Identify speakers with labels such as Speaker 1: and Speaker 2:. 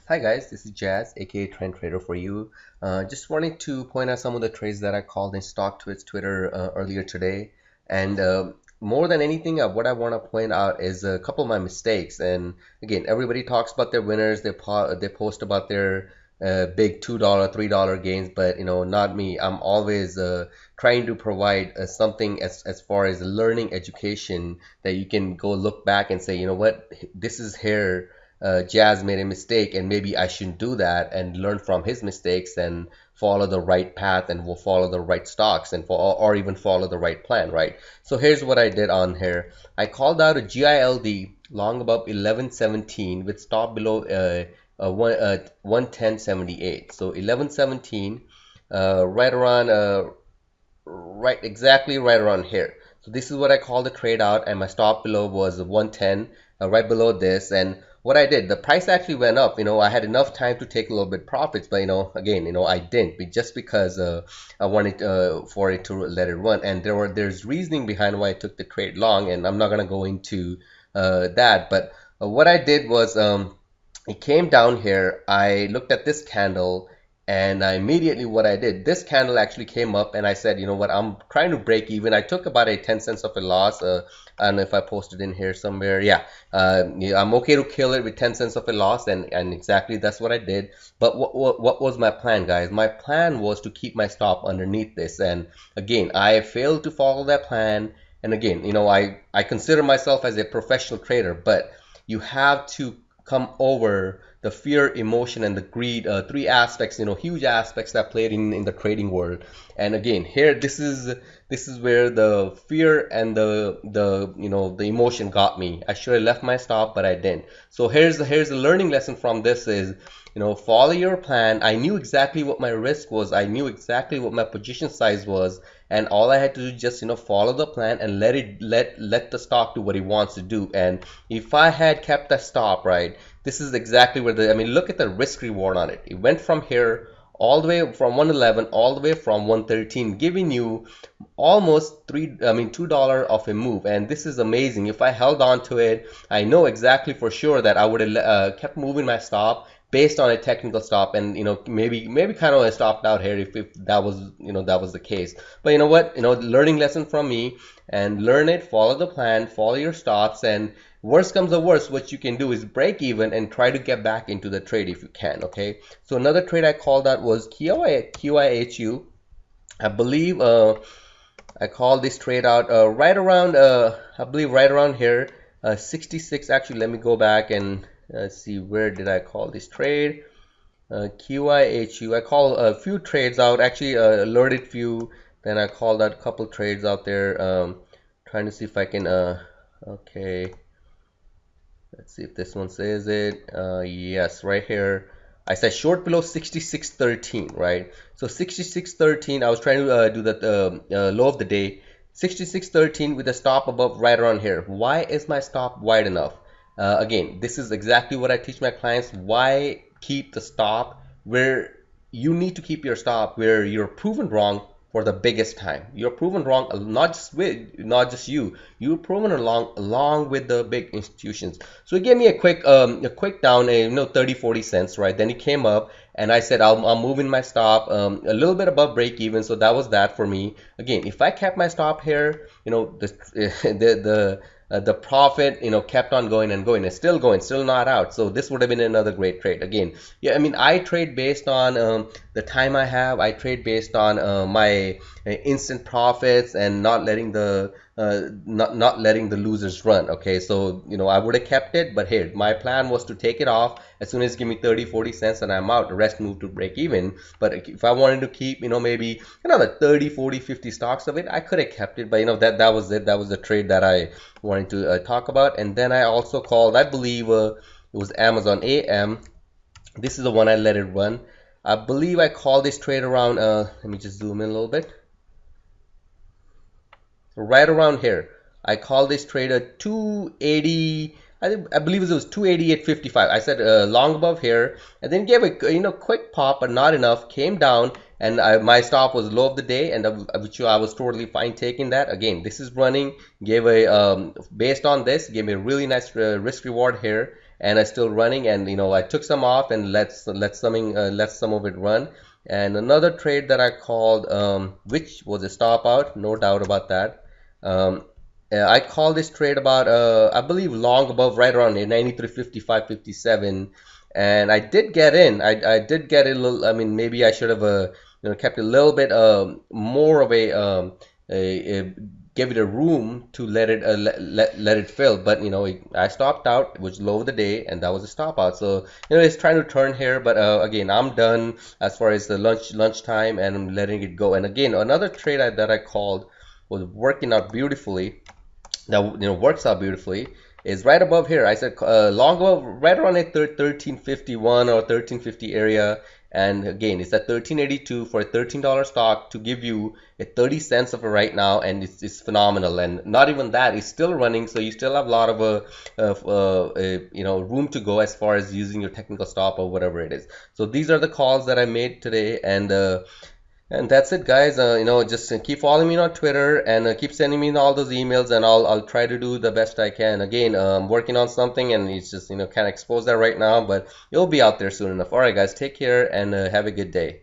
Speaker 1: Hi guys, this is Jazz, aka Trend Trader for you. Just wanted to point out some of the trades that I called in stock Twitter earlier today. And more than anything, what I want to point out is a couple of my mistakes. And again, everybody talks about their winners. They post about their big $2, $3 gains, but not me. I'm always trying to provide something as far as learning education that you can go look back and say, you know what, this is here. Jazz made a mistake and maybe I shouldn't do that, and learn from his mistakes and follow the right path, and will follow the right stocks, and or even follow the right plan, right? So here's what I did on here. I called out a GILD long above 1117 with stop below 110.78. So 1117, right around exactly right around here. So this is what I call the trade out, and my stop below was 110, right below this. And what I did, the price actually went up. I had enough time to take a little bit profits, but again, I didn't, just because I wanted for it to let it run. And there's reasoning behind why I took the trade long, and I'm not gonna go into that. But what I did was, it came down here. I looked at this candle, and immediately what I did, this candle actually came up, and I said, you know what, I'm trying to break even. I took about a 10 cents of a loss. I don't know if I posted in here somewhere. Yeah, I'm okay to kill it with 10 cents of a loss, and exactly that's what I did. But what was my plan, guys? My plan was to keep my stop underneath this, and again, I failed to follow that plan. And again, I consider myself as a professional trader, but you have to come over the fear, emotion, and the greed, three aspects, huge aspects that played in the trading world. And again, here, this is where the fear and the emotion got me. I should have left my stop, but I didn't. So here's the learning lesson from this is, follow your plan. I knew exactly what my risk was. I knew exactly what my position size was, and all I had to do just follow the plan and let the stock do what it wants to do. And if I had kept that stop, right, this is exactly where look at the risk reward on it. It went from here all the way from 111 all the way from 113, giving you almost $2 of a move. And this is amazing. If I held on to it, I know exactly for sure that I would have kept moving my stop based on a technical stop, and maybe kind of stopped out here if that was that was the case. But you know what, learning lesson from me, and learn it, follow the plan, follow your stops, and worst comes to worst, what you can do is break even and try to get back into the trade if you can. Okay, so another trade I called out was QIHU. I believe I called this trade out right around I believe right around here, 66. Actually, let me go back and see, where did I call this trade? QIHU. I call a few trades out, actually alerted few, then I called out a couple trades out there, trying to see if I can okay, let's see if this one says it. Yes, right here I said short below 66.13, right? So 66.13, I was trying to do the low of the day, 66.13 with a stop above right around here. Why is my stop wide enough? Again, this is exactly what I teach my clients. Why keep the stop where you need to keep your stop, where you're proven wrong for the biggest time. You're proven wrong, not just you. You're proven along with the big institutions. So it gave me a quick down, 30-40 cents, right? Then it came up, and I said I'm moving my stop a little bit above break even. So that was that for me. Again, if I kept my stop here, the profit kept on going and going. It's still going, still not out. So this would have been another great trade. Again, yeah, I trade based on the time I have. I trade based on my instant profits, and not letting the losers run. Okay, so I would have kept it, but here my plan was to take it off as soon as it give me 30-40 cents and I'm out. The rest move to break even. But if I wanted to keep maybe another 30, 40, 50 stocks of it, I could have kept it. But that was it. That was the trade that I wanted to talk about. And then I also called, I believe it was Amazon AM. This is the one I let it run. I believe I called this trade around let me just zoom in a little bit, right around here. I called this trade a 280. I believe it was 288.55. I said long above here, and then gave a quick pop, but not enough. Came down, and my stop was low of the day, and which I was totally fine taking that. Again, this is running. Gave a based on this, gave me a really nice risk reward here. and it's still running, and I took some off and let some of it run. And another trade that I called, which was a stop out, no doubt about that. um, I called this trade about I believe long above, right around 93.55, 57, and I did get in. I did get a little. I mean, maybe I should have kept a little bit more of a give it a room to let it let it fill. But I stopped out. It was low of the day, and that was a stop out. So it's trying to turn here, but again, I'm done as far as the lunchtime, and I'm letting it go. And again, another trade that I called was working out beautifully. That works out beautifully is right above here. I said long above, right around at 1351 or 1350 area. And again, it's at 1382 for a $13 stock to give you a 30 cents of it right now, and it's phenomenal. And not even that, it's still running, so you still have a lot of room to go as far as using your technical stop or whatever it is. So these are the calls that I made today, and that's it, guys. Just keep following me on Twitter, and keep sending me all those emails, and I'll try to do the best I can. Again, I'm working on something, and it's just can't expose that right now, but it'll be out there soon enough. All right, guys, take care, and have a good day.